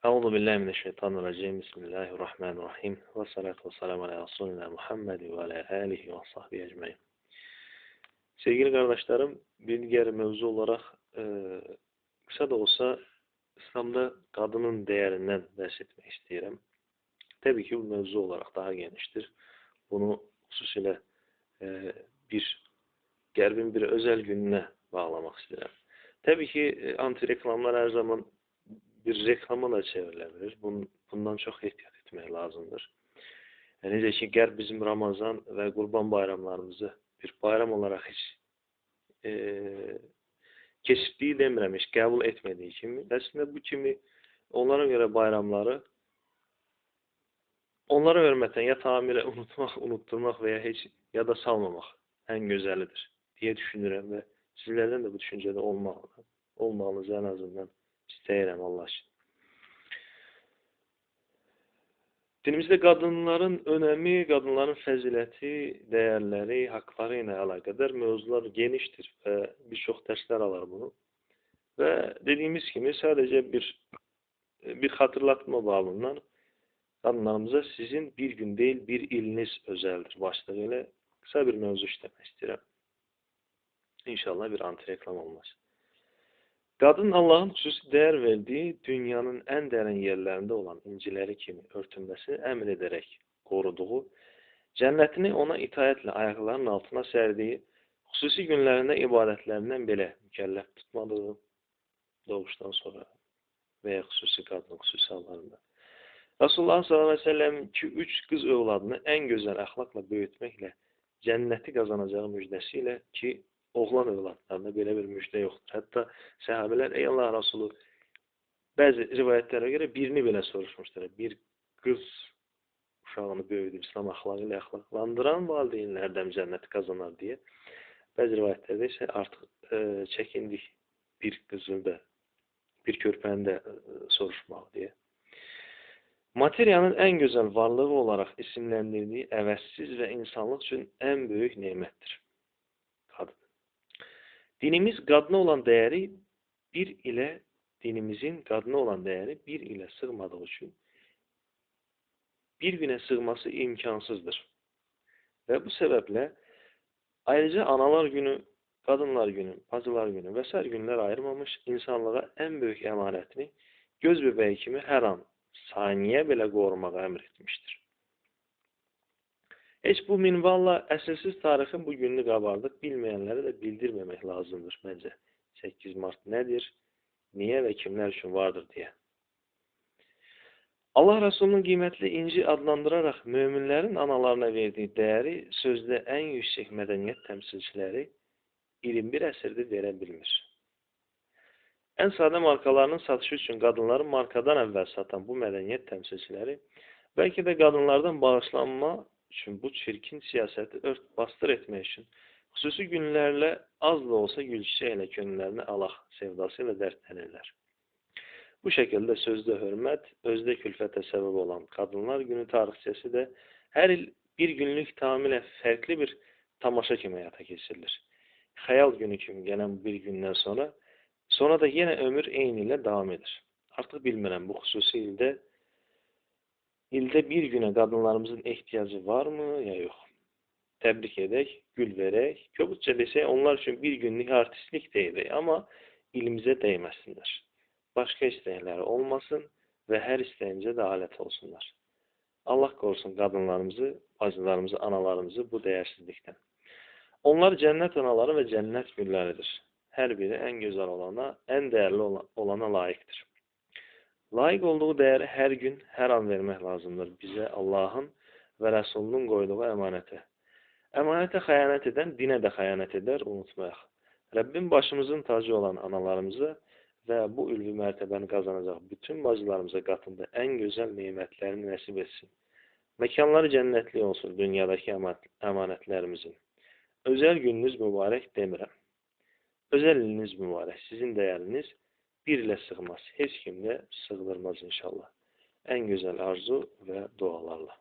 Euzu billahi mineşşeytanirracim. Bismillahirrahmanirrahim. Ve salatu vesselamu ala Resulina Muhammed ve ala alihi ve sahbihi ecmaîn. Sevgili kardeşlerim, bir diğer mevzu olarak kısa da olsa İslam'da kadının değerinden bahsetmek isterim. Tabii ki bu mevzu olarak daha geniştir. Bunu hususuyla bir gerbin bir özel gününe bağlamak isterim. Tabii ki anti reklamlar her zaman bir reklama da çevrilebilir. Bundan çok ehtiyat etmek lazımdır. Yani ki gel bizim Ramazan ve Kurban bayramlarımızı bir bayram olarak hiç keçdiyi demirəm, hiç qəbul etmediği kimi. Aslında bu kimi onlara göre bayramları onlara hürmeten ya tamire unutmak, unutturmak veya hiç ya da salmamak en güzelidir diye düşünürüm ve sizlerden de bu düşüncede olmalı. Olmalınızı en azından isteyelim Allah için. Dinimizde kadınların önemi, kadınların fezileti, değerleri, hakları ile alakadar mevzular geniştir ve birçok dersler alır bunu. Ve dediğimiz gibi sadece bir hatırlatma babından kadınlarımıza sizin bir gün değil bir iliniz özeldir başlığıyla kısa bir mevzu işlemek istedim. İnşallah bir anti reklam olmaz. Kadın Allah'ın hususi değer verdiği dünyanın en derin yerlerinde olan incileri kimi örtünmesini emrederek koruduğu, cennetini ona itayetle ayaklarının altına serdiği, hususi günlerinde ibadetlerinden bile mükellef tutmadığı doğuştan sonra veya hususi kadın hususi hallarında. Resulullah sallallahu aleyhi ve sellem 2-3 kız evladını en güzel ahlakla büyütmekle cenneti kazanacağı müjdesiyle ki oğlan evlatlarında böyle bir müjde yoktur. Hatta sahabeler ey Allah Resulü bazı rivayetlere göre birini bile soruşmuşlar. Bir kız uşağını böyüdüb İslam ahlakıyla ahlaklandıran valideynlerden cenneti kazanır diye. Bazı rivayetlerde ise artık çekindik bir kızılda, bir körpende soruşmak diye. Materiyanın en güzel varlığı olarak isimlendirdiği əvəzsiz ve insanlık için en büyük nimettir. Kadın. Dinimizin kadına olan değeri bir ile sığmadığı için bir güne sığması imkansızdır. Ve bu sebeple ayrıca analar günü, kadınlar günü, bacılar günü vesaire günler ayırmamış insanlığa en büyük emanetini göz bebeği kimi her an saniye bile korumağa emretmiştir. Hiç bu minvalla esersiz tarihin bu gününü kabardık bilmeyenlere de bildirmemek lazımdır bence. 8 Mart nedir, niye ve kimler için vardır diye. Allah Resulü'nün kıymetli inci adlandırarak müminlerin analarına verdiği değeri sözde en yüksek medeniyet temsilcileri 21 əsrdə verebilmiş. En sade markalarının satışı için kadınların markadan evvel satan bu medeniyet temsilcileri belki de kadınlardan bağışlanma için bu çirkin siyaseti bastır etmek için hususi günlerle az da olsa gülçiçeyle gönüllerini Allah sevdasıyla dertlenirler. Bu şekilde sözde hürmet, özde külfete sebep olan Kadınlar Günü tarihçesi de her il bir günlük tamamıyla farklı bir tamaşa kimi hayata geçirilir. Hayal günü kimi gelen bir günden sonra da yine ömür eyniyle devam eder. Artık bilmirəm bu hususi ilde bir güne kadınlarımızın ihtiyacı var mı ya yok. Tebrik edek, gül verek. Köbutça desək onlar için bir günlük artistlik deyil ama ilimize değmesinler. Başka isteyenleri olmasın ve her isteyince de alet olsunlar. Allah korusun kadınlarımızı, bacılarımızı, analarımızı bu değersizlikten. Onlar cennet anaları ve cennet gülleridir. Her biri en güzel olana, en değerli olana layıktır. Layık olduğu değeri her gün, her an vermek lazımdır bize Allah'ın ve Resulünün koyduğu emanete. Emanete hayanet eden dine de hayanet eder, unutmayaq. Rabbim başımızın tacı olan analarımızı ve bu ülvi mertebeni kazanacak bütün bacılarımıza katında en güzel nimetlerini nasip etsin. Mekanları cennetli olsun dünyadaki emanetlerimizin. Özel gününüz mübarek demirəm. Özelliğiniz mübarek. Sizin değeriniz bir ile sığmaz. Hiç kimle sığdırmaz inşallah. En güzel arzu ve dualarla.